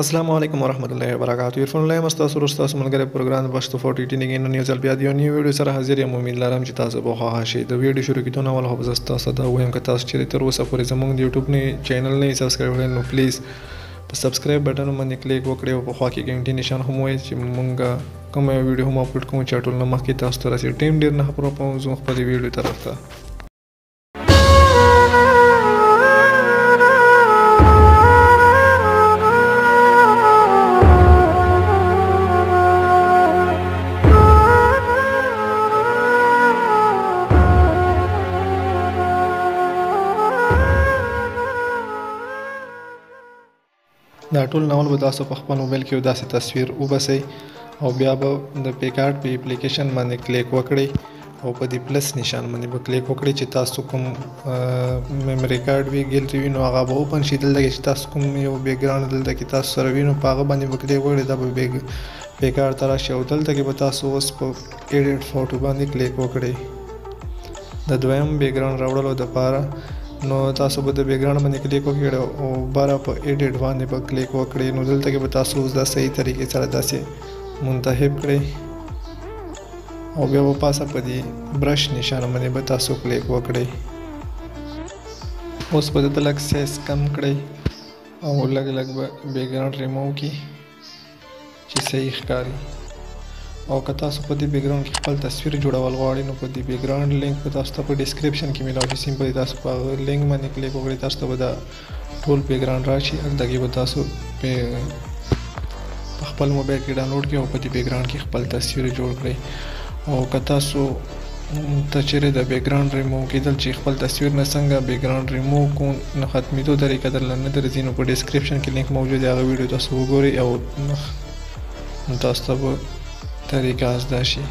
السلام علیکم ورحمت الله وبرکاتہ. عرفان الله یم ستاسو ورور ستاسو ملګری پروګرام پښتو 14 نن یو ځل بیا د یو نیو ویډیو سره حاضر یم. امید لرم چې تاسو به خوښ شئ. د ویډیو شروع کېدو نه اول خو زه تاسو ته وایم که تاسو چیرې تر اوسه پورې زموږ د یوټیوب چینل نه سبسکرایب کړئ نو پلیز په سبسکرایب بټن باندې کلیک وکړئ او په خوا کې ګنټې نشان هم وایي چې موږ کوم ویډیو هم اپلوډ کوو چې ټول نه مخکې تاسو ته رسېږي. ټیم ډېر نه خبرو کوم زموږ خپل ویډیو طرف ته دا ټول ناول به تاسو په خپل موبایل کې یو داسې تصویر وباسئ او بیا به د پیکارډ په اپلیکیشن باندې کلیک وکړئ او په دې پلس نشان باندې به کلیک وکړئ چې تاسو کوم میموري کارت وي ګیلري وي نو هغه به اوپن شي. دلته کې چې تاسو کوم یو بیک ګراوند دلته کې تاسو سره وي نو په هغه باندې به کلیک وکړئ. دا به پیکارډ ته راشي او دلته کې به تاسو اوس په ایډیټ فوټو باندې کلیک وکړئ. د دویم بیک ګراوند راوړلو دپاره نو تاسو به د بیک ګراوند باندې کلیک وکړئ او باره په ایډیټ باندې به کلیک وکړئ. نو دلته کې به تاسو اوس دا صحیح طریقې سره داسې منتخب کړئ او بیا به پاسه په دې برش نشان باندې به تاسو کلیک وکړئ. اوس به دلته لږ سایز کم کړئ او لږ به بیک ګراوند ریموو کړئ چې صحیح ښکاري. او که تاسو په دې بیک ګراوند کې خپل تصویر جوړول غواړئ نو په دې بیک ګراوند لینک به تاسو ته په ډسکرپشن کې میلاو شي. سمپلی تاسو په هغه لینک باندې کلیک وکړئ، تاسو ته به دا ټول بیک ګراوند راشي. هلته کې به تاسو په خپل موبایل کې ډاونلوډ کړئ او په دې بیک ګراوند کې خپل تصویر جوړ کړئ. او که تاسو ته چیرې د بیک ګراوند ریموو کېدل چې خپل تصویر نه څنګه بیک ګراوند ریموو کوو نو ختمېدو طریقه درله نه درځي نو په ډسکرپشن کې لینک موجود دی، هغه ویډیو تاسو وګورئ او تاسو ته به طریقه زده شي.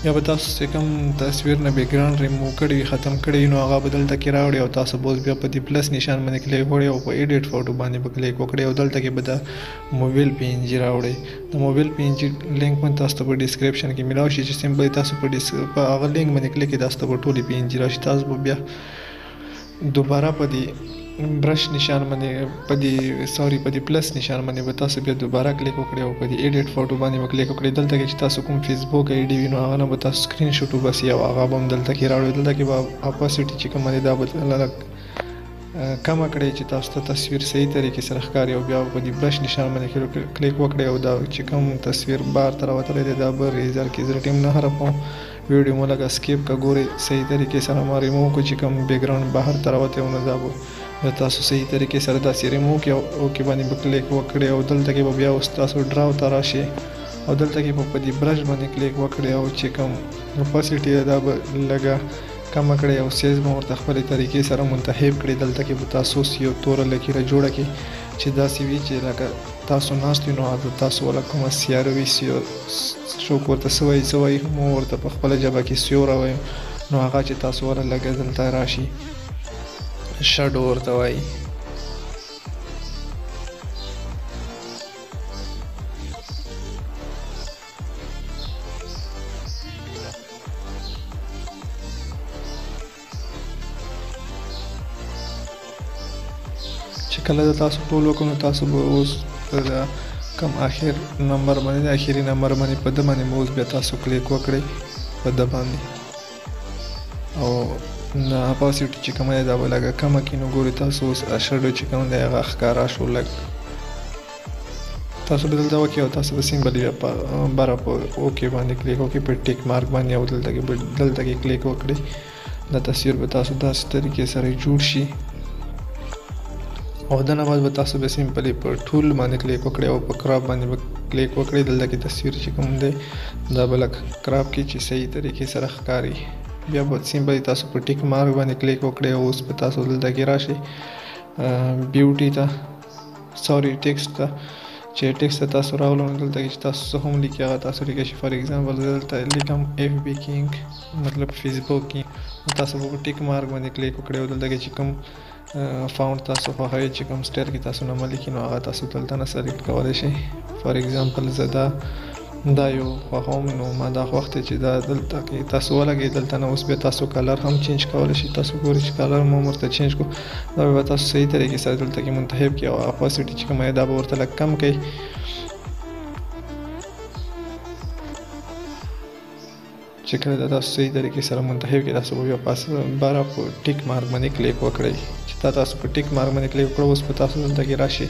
یا به تاسو چې کوم تصویر نه بیک ګراوند ریموو کړی وي ختم کړی نو هغه به دلته کې راوړئ او تاسو به اوس بیا په دې پلس نشان باندې کلیک وکړئ او په ایډیټ فوټو باندې به کلیک وکړئ او دلته کې به د موبایل پي ان جي راوړئ. د موبایل پي ان جي لینک باندې تاسو ته په ډسکرپشن کې میلاو شي چې سمپلی تاسو په هغه لینک باندې کلیک کړئ، تاسو ته به ټولې پي ان جي راشي. تاسو به بیا دوباره په دې برش نشان باندې په دې پلس نشان باندې به تاسو بیا دوباره کلیک وکړئ او په دې ایډیټ فوټو باندې به کلیک وکړئ. دلته کې چې تاسو کوم فیسبوک آی ډي وي نو هغه نه به تاسو سکرین شوټ وباسئ او هغه به هم دلته کې راوړئ. دلته کې به اپاسیټي چې کومه دی دا به لږ کمه کړئ چې تاسو ته تصویر صحیح طریقې سره ښکاري او بیا په دې برش نشان باندې کلیک وکړئ او دا چې کوم تصویر بار ته راوتلی دی دا به ریزر کې زه ټیم نه هرپوم. ویډیو مو لږه سکیپ که ګورئ صحیح طریقې سره ما ریموو کړو چې کوم بیک ګراوند بهر ته راوتی و نو دا به تاسو صحیح طریقې سره داسې ریموو کړئ او اوکې باندې به کلیک وکړئ او دلته کې به بیا اوس تاسو ډراو ته راشئ او دلته کې به په دې برش باندې کلیک وکړئ او چې کوم اپاسیټي ده دا به لږه کمه کړئ او سایز به ورته خپلې طریقې سره منتخب کړئ. دلته کې به تاسو یو توره لکیره جوړه کړئ چې داسې وي چې لکه تاسو ناست وي نو تاسو ولا کومه سیاره وي شوک ورته څه وایي مو ورته په خپله ژبه کې سیوره وایو نو هغه چې تاسو ولا لږه دلته راشي شډو ورته وایي. چې کله د تاسو ټول وکړو نو تاسو به اوس د کم آخر نمبر باندې د آخري نمبر باندې په ده باندې به اوس بیا تاسو کلیک وکړئ په ده باندې او د اپاسیټي چې کومه دی دا به لږه کمه کړي نو ګورئ تاسو اوس شډو چې کوم دی هغه ښکاره شو لږ. تاسو به دلته وکړئ او تاسو به سمپلي بیا په بره په اوکې باندې کلیک وکړئ په ټیک مارک باندې او دلته کې کلیک وکړئ. دا تصویر به تاسو داسې طریقې سره جوړ شي او د نه بعد به تاسو به سمپلي په ټول باندې کلیک وکړئ او په کراپ باندې به کلیک وکړئ. دلته کې تصویر چې کوم دی دا به لږ کراپ کړئ چې صحیح طریقې سره ښکاري. بیا به سمپلي تاسو په ټیک مارک باندې کلیک وکړئ او اوس به تاسو دلته کې راشئ بیوټي ته ټیکسټ ته چې ټیکسټ ته تاسو راغلو نو دلته کې چې تاسو څه هم لیکئ هغه تاسو لیکئ. فار ایگزامپل زه دلته لیکم اف بي کینګ مطلب فیسبوک کینګ تاسو به په ټیک مارک باندې کلیک وکړئ او دلته کې چې کوم فاونټ تاسو خوښوئ چې کوم سټایل کې تاسو نامه لیکئ نو هغه تاسو دلته نه سلیکټ کولی شئ. فار ایگزامپل زه دا دا یو خوښوم. نو ما دا خوښ دی چې دا دلته کې تاسو ولګئ، دلته نه اوس بیا تاسو کلر هم چینج کولی شئ. تاسو ګورئ چې کلر مو ورته چینج کړو، دا به تاسو صحیح طریقې سره دلته کې منتخب کړئ او اپاسیټي چې کومه دا به ورته لږ کم کړئ. چې کله دا تاسو صحیح طریقې سره منتخب کړئ، تاسو به بیا باره په ټیک مارک باندې کلیک وکړئ. چې تاسو په ټیک مارک باندې کلیک وکړئ، اوس په تاسو دلته کې راشي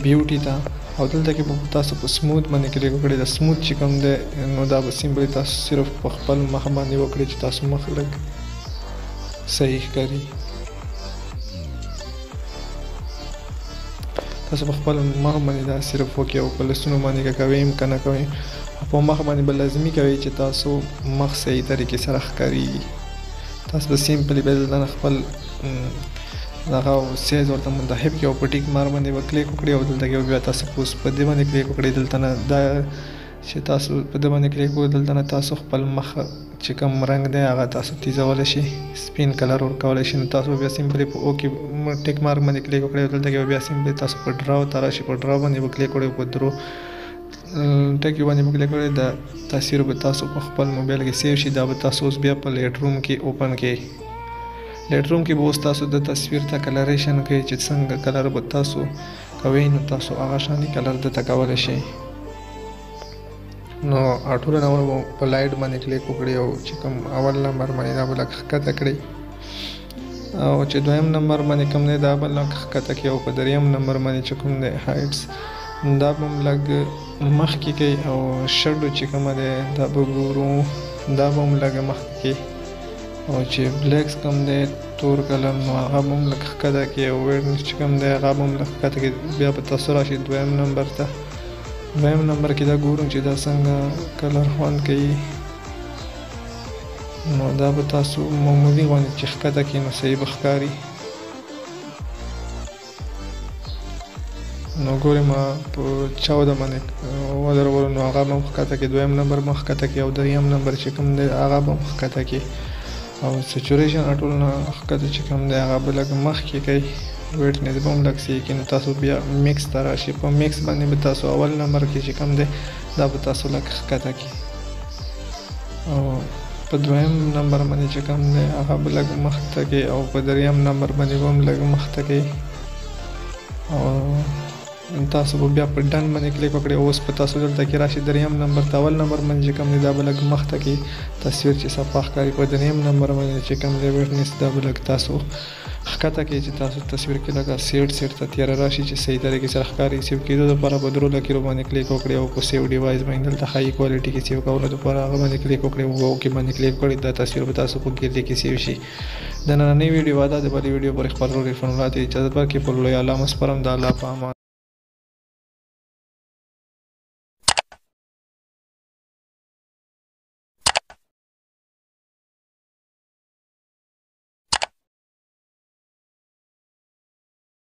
بیوټي ته، او دلته کې به تاسو په سموث باندې کلیک وکړئ. د سموث چې کوم دی نو دا به سیمپلی تاسو صرف په خپل مخ باندې وکړئ چې تاسو مخ لږ صحیح ښکاري. تاسو په خپل مخ باندې دا صرف وکړئ او په لاسونو باندې که کوئ که نه کوئ، په مخ باندې به لازمي کوئ چې تاسو مخ صحیح طریقې سره ښکارېږي. تاسو به سیمپلی به دلته خپل دغه سایز ورته منتخب کړئ او په ټیک مارک باندې به کلیک وکړئ او دلته کې بیا تاسو اوس په دې باندې کلیک وکړئ. دلته نه دا چې تاسو په دې باندې کلیک وکړئ، دلته نه تاسو خپل مخ چې کوم رنګ دی هغه تاسو تیزولی شئ، سپین کلر ورکولی شئ. نو تاسو بیا سیمپلی په اوکې ټیک مارک باندې کلیک وکړئ او دلته کې بیا سیمپلی تاسو په ډراو ته راشئ، په ډراو باندې به کلیک وکړئ، په درو ټکي باندې به کلیک وکړئ. دا تصویر به تاسو په خپل موبایل کې سیو شي. دا به تاسو اوس بیا په لیټ روم کې اوپن کړئ. لیټ روم کې به اوس تاسو د تصویر ته کلریشن کوئ چې څنګه کلر به تاسو کوئ، نو تاسو هغه شانې کلر دلته کولی شئ. نو ټوله نمبر به په لایټ باندې کلیک وکړئ او چې کوم اول نمبر باندې دا به لږ ښکته کړئ، او چې دویم نمبر باندې کوم دی دا به لږ ښکته کړئ، او په دریم نمبر باندې چې کوم دی هایټس دا به هم لږ مخکې کړئ، او شډو چې کومه دی دا به ګورو دا به هم لږ مخکې کړئ، او چې بلیکس کوم دی تور کلر نو هغه به هم لږ ښکته کړئ، او ویډنس چې کوم دی هغه به هم لږ ښکته کړئ. بیا به تاسو راشئ دویم نمبر ته. دویم نمبر کې دا ګورو چې دا څنګه کلر خوند کوي، نو دا به تاسو معمولي غوندې چې ښکته کړئ نو صحیح به ښکاري. نو ګورئ ما په 14 باندې ودرولو، نو هغه به هم ښکته کړئ، دویم نمبر به ښکته کړئ، او دریم نمبر چې کوم دی هغه به هم ښکته کړئ، او سچوریشن ټول نه ښکته چې کوم دی هغه به لږ مخکې کړئ، ویټنس به هم لږ صحیح کړئ. نو تاسو بیا میکس ته راشئ. په میکس باندې به تاسو اول نمبر کې چې کوم دی دا به تاسو لږ ښکته کړئ، او په دویم نمبر باندې چې کوم دی هغه به لږ مخته کړئ، او په دریم نمبر باندې به هم لږ مخته کړئ، او تاسو به بیا په ډن باندې کلیک وکړئ. اوس په تاسو دلته کې راشي دریم نمبر ته، اول نمبر باندې چې کوم دی دا به لږ مخته کړئ، تصویر چې صفا ښکاري. په دریم نمبر باندې چې کوم دی ویټنس دا به لږ تاسو ښکته کړئ چې تاسو تصویر کې لږه سیټ ته تیاره راشي چې صحیح طریقې سره ښکاري. سیو کېدو دپاره په درو لکیرو باندې کلیک وکړئ، او په سیو ډیوایس باندې دلته های کوالټي کې سیو کولو دپاره هغه باندې کلیک وکړئ، او اوکې باندې کلیک وکړئ. دا تصویر به تاسو په ګیلري کې سیو شي. د نننۍ ویډیو واده د بلې ویډیو پورې خپل ورور عرفان الله ته اجازه ورکړئ. په لوی الله مسپارم. د الله په امان.